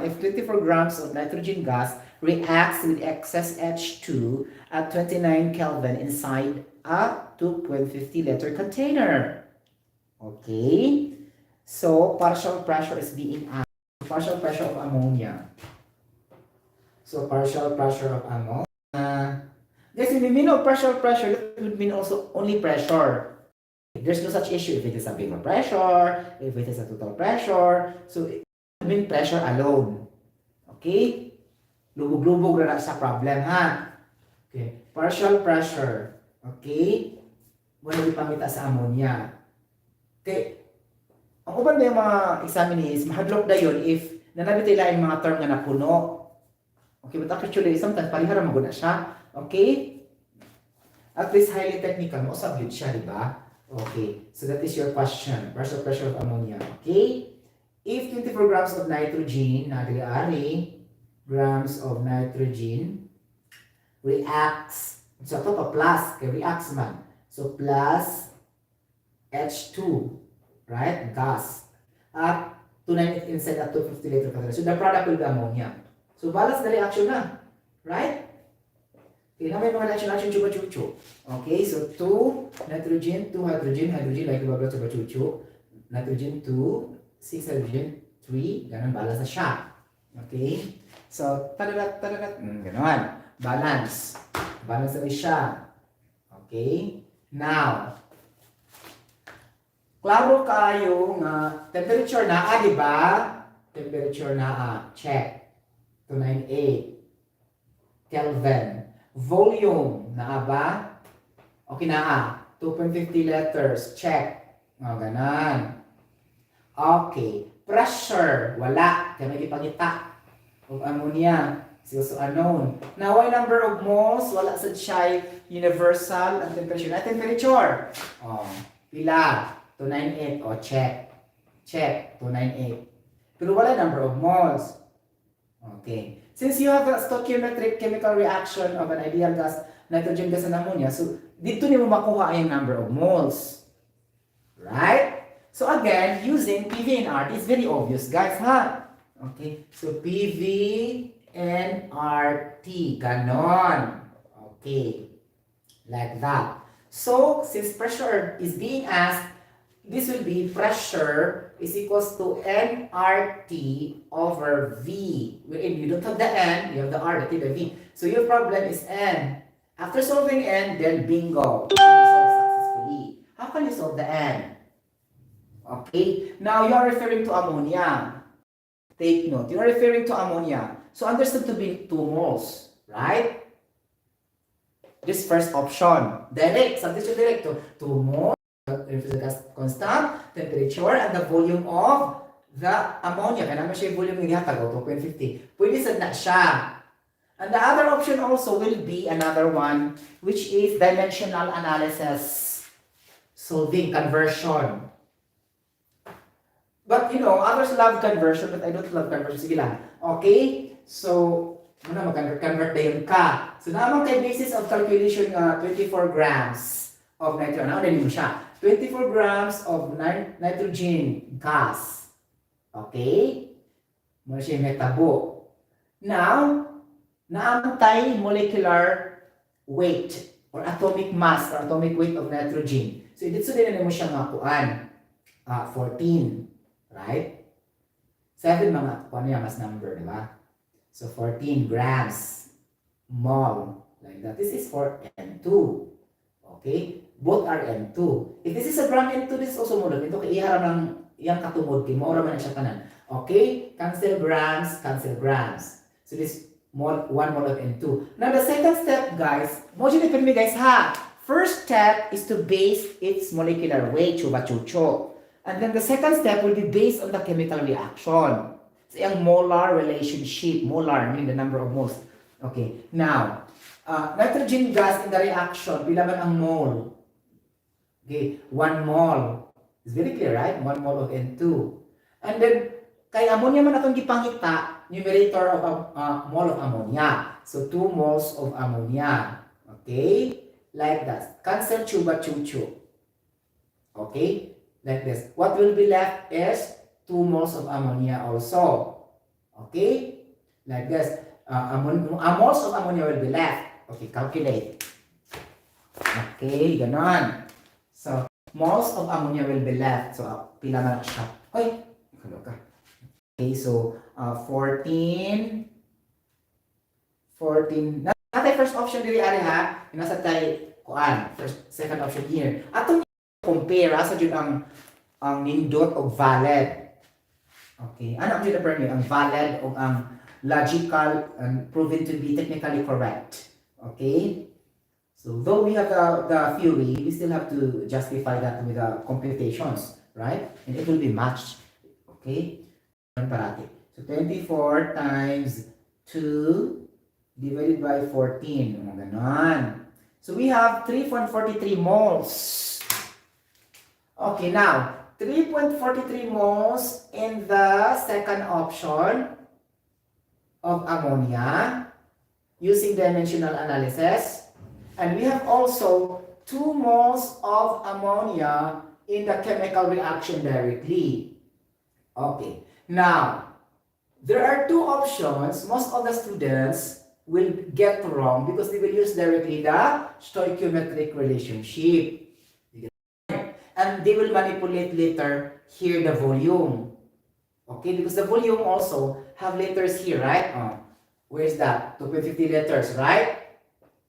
if 24 grams of nitrogen gas reacts with excess H2 at 29 Kelvin inside a 2.50 liter container. Okay? So, partial pressure is being asked. Partial pressure of ammonia. So, partial pressure of ammonia. Guys, in the mean of partial pressure, that would mean also only pressure. There's no such issue if it is a vapor pressure, if it is a total pressure. So, it would mean pressure alone. Okay? Lubog-lubog na sa problem, ha? Okay. Partial pressure. Okay? Wala ipamita sa ammonia. Okay. Ang uban na yung mga examinees, mahadlok na yun if nanabit nila yung mga term nga napuno. Okay, but actually, sometimes parihara maguna siya. Okay? At least highly technical, mausap yun siya, di ba? Okay, so that is your question. Partial pressure of ammonia. Okay? If 24 grams of nitrogen, nagri-ari, grams of nitrogen, reacts, so ito pa plus, kaya reacts man. So plus H2, right? Gas. At 298 inside at 250 liter container. So the product will be ammonia. So balance the reaction na. Right? Okay, na may mga reaction chupa-chuchu. Okay, so 2 nitrogen, 2 hydrogen, hydrogen like ibabla chupa-chuchu. Nitrogen 2, 6 hydrogen, 3, ganun balance na siya. Okay? So, tadadat, ganun. Balance. Balance na rin siya. Okay? Now, klaro kayo nga temperature na, di ba? Temperature na, check. 298 Kelvin. Volume na ba? Okay na, 2.50 liters. Check. O, ganan. Okay. Pressure. Wala. Kaya may ipangita. Of ammonia. So unknown. Now, why number of moles? Wala sa siya universal ang temperature. Na temperature. O, pila. 298. O, check. Check. 298. Pero wala number of moles. Okay. Since you have a stoichiometric chemical reaction of an ideal gas, nitrogen gas and ammonia, so dito niyo makuha yung number of moles. Right? So again, using PV and RT is very obvious, guys, ha? Okay. So PV and RT, ganon. Okay. Like that. So, since pressure is being asked, this will be pressure is equals to nRT over V. Wherein you don't have the N, you have the R, the V. So your problem is N. After solving N, then bingo. You can solve successfully. How can you solve the N? Okay. Now you are referring to ammonia. Take note. You are referring to ammonia. So understood to be 2 moles, right? This first option. Direct. Substitute direct to 2 moles. Gas constant, temperature, and the volume of the ammonia. Kaya naman siya yung volume ng ihatag, 2.50. Pwede sad na siya. And the other option also will be another one, which is dimensional analysis. Solving conversion. But you know, others love conversion, but I don't love conversion. Sige lang. Okay? So, ano mag-convert na yun ka. So, naman kay basis of calculation 24 grams of nitrogen. Ano din mo siya? 24 grams of nitrogen gas. Okay? Muna siya metabo. Now, naantay molecular weight or atomic mass or atomic weight of nitrogen. So, dito din na mo siya makuan. 14. Right? 7 mga kuan niya mas number, di ba? So, 14 grams mole. Like that. This is for N2. Okay? Both are N2. If this is a gram N2, this is also mole. Ito kay iharap ng iyang katungod kay maura man siya tanan. Okay? Cancel grams, cancel grams. So this mole, 1 mole of N2. Now the second step, guys, mo siya depende guys ha. First step is to base its molecular weight, chuba-chucho. And then the second step will be based on the chemical reaction. So yung molar relationship, molar meaning the number of moles. Okay. Now, nitrogen gas in the reaction, pila man ang mole? Okay, 1 mole. It's very clear, right? 1 mole of N2. And then, kay ammonia man atong gipangita, numerator of mole of ammonia. So, 2 moles of ammonia. Okay? Like that. Cancel chuba-chuchu. Okay? Like this. What will be left is 2 moles of ammonia also. Okay? Like this. Moles of ammonia will be left. Okay, calculate. Okay, ganon. So, moles of ammonia will be left. So, pila na siya. Hoy! Hello ka. Okay, so, 14. Natay first option diri ari ha. Nasa tay kuan. Second option here. Atong compare sa jud ang nindot og valid. Okay. Ano ang gina-perm ang valid o ang logical and proven to be technically correct. Okay? So, though we have the theory, we still have to justify that with the computations, right? And it will be matched. Okay? Parati. So, 24 times 2 divided by 14. Ganon. So, we have 3.43 moles. Okay, now, 3.43 moles in the second option of ammonia using dimensional analysis. And we have also 2 moles of ammonia in the chemical reaction directly. Okay, now, there are 2 options most of the students will get wrong because they will use directly the stoichiometric relationship. And they will manipulate later here the volume. Okay, because the volume also have letters here, right? Where's that? 250 letters, right?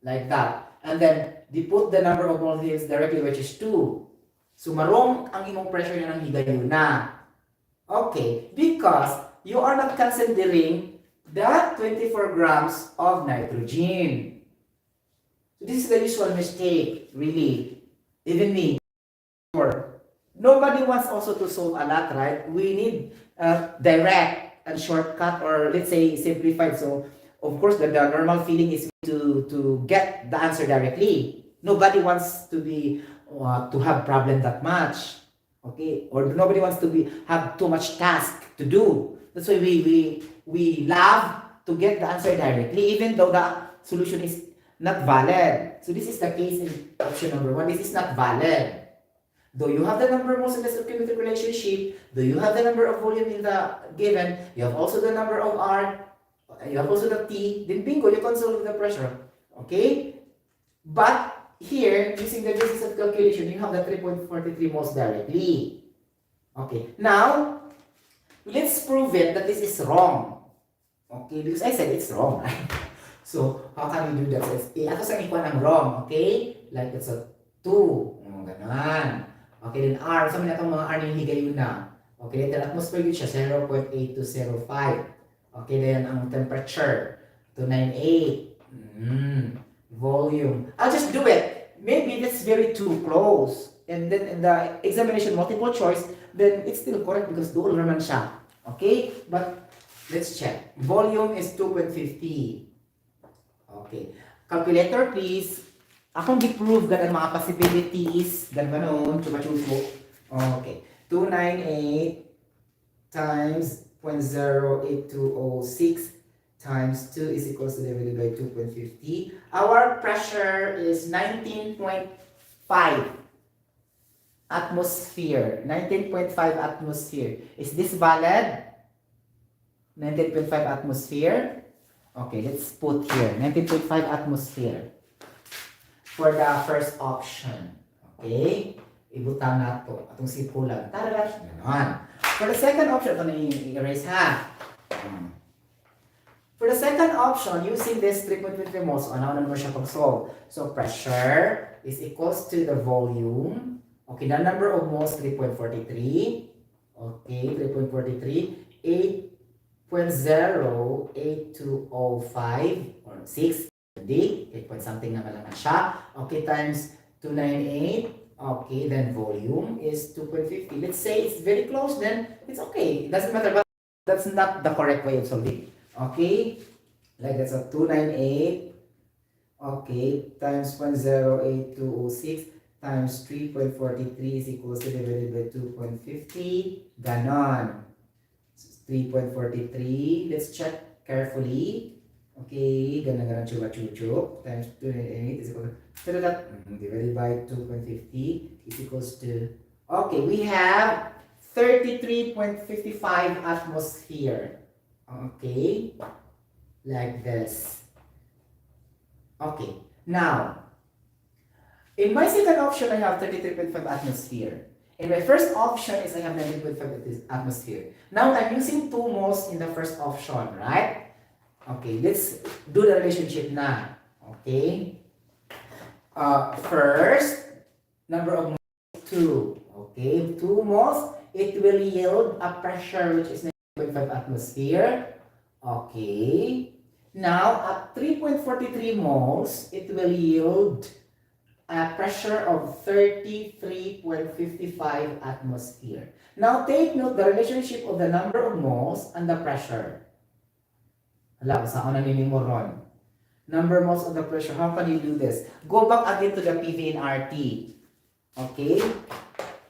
Like that. And then, they put the number of molecules directly, which is 2. So, marong ang imong pressure na ng higayon na. Okay, because you are not considering the 24 grams of nitrogen. So, this is the usual mistake, really. Even me. Nobody wants also to solve a lot, right? We need direct and shortcut, or let's say simplified. So, of course, the normal feeling is to get the answer directly. Nobody wants to be to have problem that much, okay? Or nobody wants to have too much task to do. That's why we love to get the answer directly, even though the solution is not valid. So this is the case in option number 1. This is not valid. Though you have the number of moles in the stoichiometric relationship, though you have the number of volume in the given, you have also the number of R, you have also the T, then bingo, you can solve the pressure. Okay? But here, using the basis of calculation, you have the 3.43 moles directly. Okay. Now, let's prove it that this is wrong. Okay? Because I said it's wrong, right? So, how can we do that? Ato sa ikuan ang wrong, okay? Like it's a 2. Ganon. Okay, then R. Sabi na itong mga R na higayon na. Okay, then atmosphere yun siya, 0.8205. Okay, then ang temperature, 298. Volume. I'll just do it. Maybe that's very too close. And then in the examination multiple choice, then it's still correct because doon naman siya. Okay, but let's check. Volume is 2.50. Okay. Calculator, please. Akong gi-prove gan ang mga possibilities, ganon, chupa-chupo. Okay. 298 times 0.08206 times 2 is equals to divided by 2.50. Our pressure is 19.5 atmosphere. 19.5 atmosphere. Is this valid? 19.5 atmosphere? Okay, let's put here. 19.5 atmosphere. For the first option. Okay? Ibutang na ito. Atong sipulan. Tararat. Ganon. For the second option, ito na i-erase ha. For the second option, using this 3.23 moles, ano naman siya pag-solve? So, pressure is equals to the volume. Okay, the number of moles, 3.43. Okay, 3.43. 8.08205 or 6. 8 point something naman lang siya. Okay, times 298. Okay, then volume is 2.50. Let's say it's very close, then it's okay. It doesn't matter, but that's not the correct way of solving. Okay, like that's a 298. Okay, times 1.08206 times 3.43 is equals to divided by 2.50. Ganon. 3.43. Let's check carefully. Okay, ganun chupa-chuchup times 298 is equal to that divided by 2.50 is equals to, okay, we have 33.55 atmosphere. Okay, like this. Okay, now, in my second option, I have 33.5 atmosphere. In my first option is I have 19.5 atmosphere. Now, I'm using 2 moles in the first option, right? Okay, let's do the relationship now. Okay. First, number of moles, 2. Okay, 2 moles, it will yield a pressure which is 9.5 atmosphere. Okay. Now, at 3.43 moles, it will yield a pressure of 33.55 atmosphere. Now, take note the relationship of the number of moles and the pressure. Hala, saan na nini mo ron? Number moles of the pressure. How can you do this? Go back again to the PV and RT. Okay?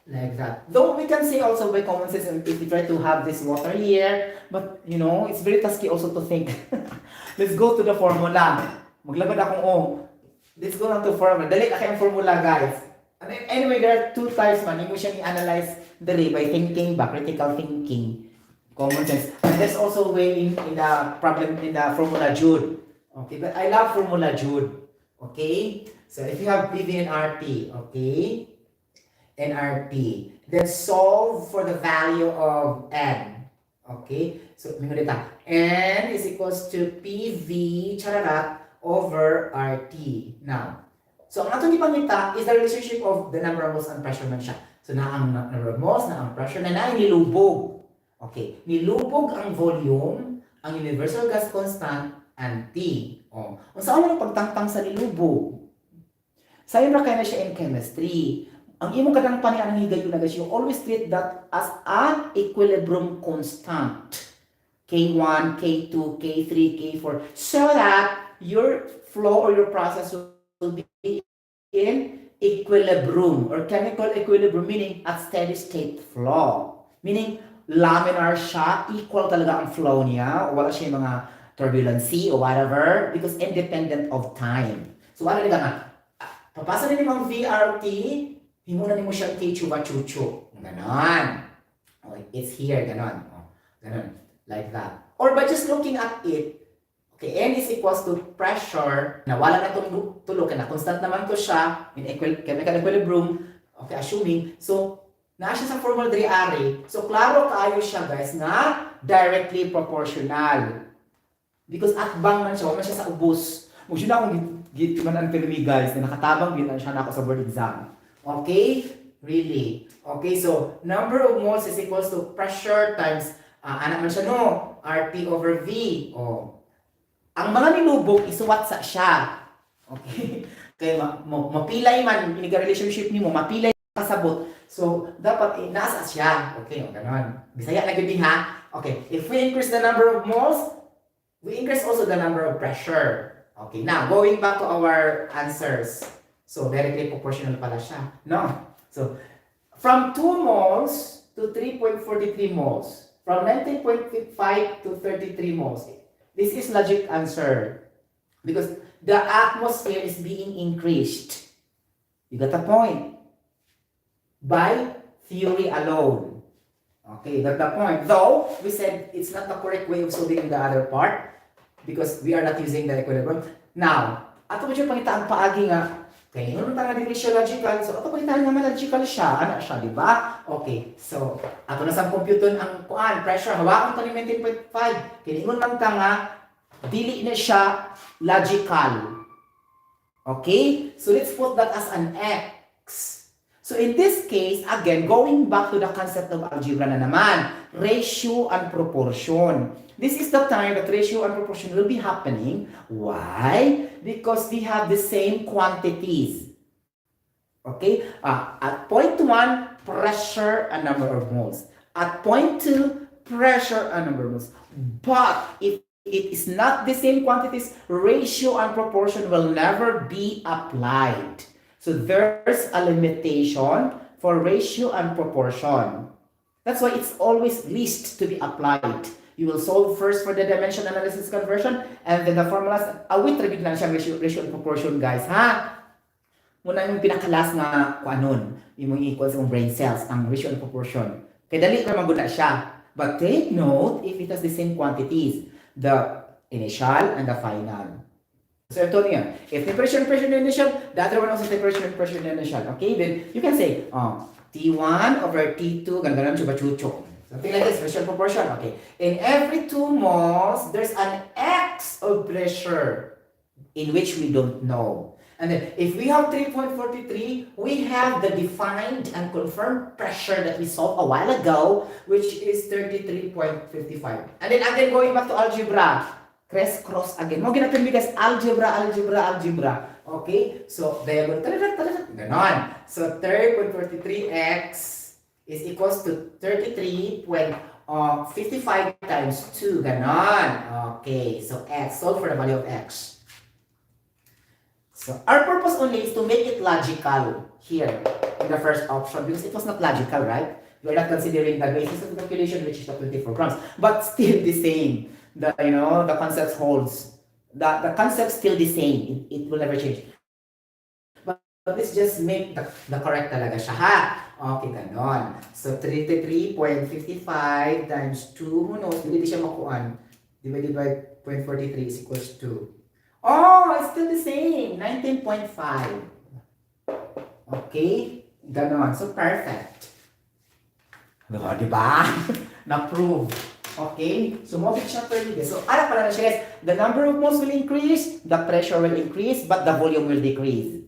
Like that. Though we can say also by common sense if we try to have this water here, but you know, it's very tasky also to think. Let's go to the formula. Maglagod akong O. Let's go na to formula. Dali ka yung formula, guys. And anyway, there are 2 types man. Hindi mo siya i-analyze dali by thinking ba, critical thinking, common sense. And there's also a way in the problem in the formula Jude. Okay, but I love formula Jude. Okay? So if you have PV and RT, okay? And RT, then solve for the value of N. Okay? So, mingo dito. N is equals to PV, chararat, over RT. Now, so ang atong ipangita is the relationship of the number of moles and pressure man siya. So, na ang number of moles, na ang pressure, na nilubog. Okay, nilubog ang volume, ang universal gas constant, and T. O, kung saan mo pagtangtang sa nilubog? Sayon ra kaya na siya in chemistry. Ang imong kadang panian ng higayon na guys, you always treat that as an equilibrium constant. K1, K2, K3, K4, so that your flow or your process will be in equilibrium or chemical equilibrium, meaning at steady state flow. Meaning, laminar siya, equal talaga ang flow niya, o wala siya yung mga turbulency or whatever, because independent of time. So, ano nila nga? Papasa na yung VRT, himuna mo siyang K-chuba-chuchu. Ganon. Okay, it's here, ganon. Ganon. Like that. Or by just looking at it, okay, N is equals to pressure, na wala na itong tulog, na constant naman to siya, in chemical equilibrium, okay, assuming, so, naa siya sa formula 3 so, klaro kayo siya, guys, na directly proportional. Because atbang man siya, wala siya sa ubos. Huwag siya na akong gitiman ang filmi, guys, na nakatabang din siya na ako sa board exam. Okay? Really? Okay, so, number of moles is equals to pressure times, anak man siya, no? RT over V. Oh. Ang mga nilubog, isuwat sa siya. Okay? Kaya mapilay man, relationship ni mo, mapilay kasabot. So, dapat nasa siya. Okay, o ganon. Bisaya na gabi ha? Okay, if we increase the number of moles, we increase also the number of pressure. Okay, now, going back to our answers. So, directly proportional pala siya. No? So, from 2 moles to 3.43 moles. From 19.5 to 33 moles. This is logic answer. Because the atmosphere is being increased. You got the point? By theory alone. Okay, that's the point. Though, we said it's not the correct way of solving the other part. Because we are not using the equilibrium. Now, ato mo siya pangita ang paagi nga. Okay, ano nga din siya logical? So, ato pangita nga logical siya. Ano siya, di ba? Okay, so, ato na sa computer ang kuan, pressure, hawakan ko ni 19.5. Kiningon man ka nga, dili na siya logical. Okay? So, let's put that as an X. So, in this case, again, going back to the concept of algebra na naman, ratio and proportion. This is the time that ratio and proportion will be happening. Why? Because we have the same quantities. Okay? At point 1, pressure and number of moles. At point 2, pressure and number of moles. But if it is not the same quantities, ratio and proportion will never be applied. So there's a limitation for ratio and proportion. That's why it's always least to be applied. You will solve first for the dimension analysis conversion, and then the formulas, awit ragid lang siya ratio and proportion, guys, ha? Muna yung pinakalas na kuanon, yung equals ng brain cells, ang ratio and proportion. Kaya dali ka maguna siya. But take note if it has the same quantities, the initial and the final. So ito niya, if temperature and pressure in the initial, the other one also temperature and pressure in the initial. Okay, then you can say, T1 over T2, ganun chuba-chucho. Something like this, pressure proportion. Okay, in every 2 moles, there's an X of pressure in which we don't know. And then, if we have 3.43, we have the defined and confirmed pressure that we saw a while ago, which is 33.55. And then again, going back to algebra, crisscross again. Mo ginatun guys, algebra. Okay? So, diagonal, ganon. So, 30.43x is equals to 33.55 times 2, ganon. Okay, so x, solve for the value of x. So, our purpose only is to make it logical here in the first option because it was not logical, right? We are not considering the basis of the calculation, which is the 24 grams. But still the same. The concept holds. The concept still the same. It will never change. But let's just make the correct talaga siya, ha? Okay, ganon. So, 33.55 times 2, who knows? Hindi siya makuan. Divided by 0.43 is equals to. Oh, it's still the same. 19.5. Okay? Ganon. So, perfect. Diba? Na-prove. Okay? So, mobile siya per liter. So, ano pala na siya guys? The number of moles will increase, the pressure will increase, but the volume will decrease.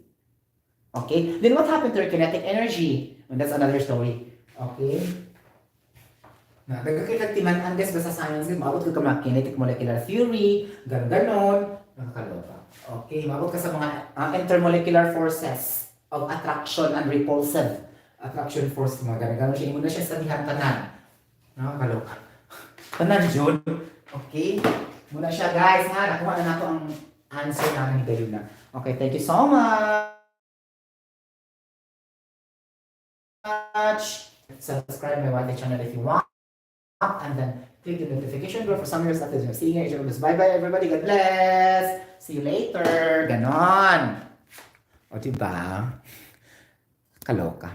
Okay? Then what happened to your kinetic energy? And that's another story. Okay? Nagkakitiman guys ba sa science? Maabot ko ka mga kinetic molecular theory, ganon. Nakakaloka. Okay, mabot ka sa mga intermolecular forces of attraction and repulsive attraction force. Mga gano'n siya. Muna siya sabihan tanan. Nakakaloka. Tanan, Jun. Okay? Muna siya, guys. Ha? Nakuha na nato ang answer namin ni Gayuna. Okay, thank you so much. Subscribe my YT channel if you want. And then click the notification bell for some years after seeing it. Bye-bye everybody. God bless. See you later. Ganon. O diba? Kaloka.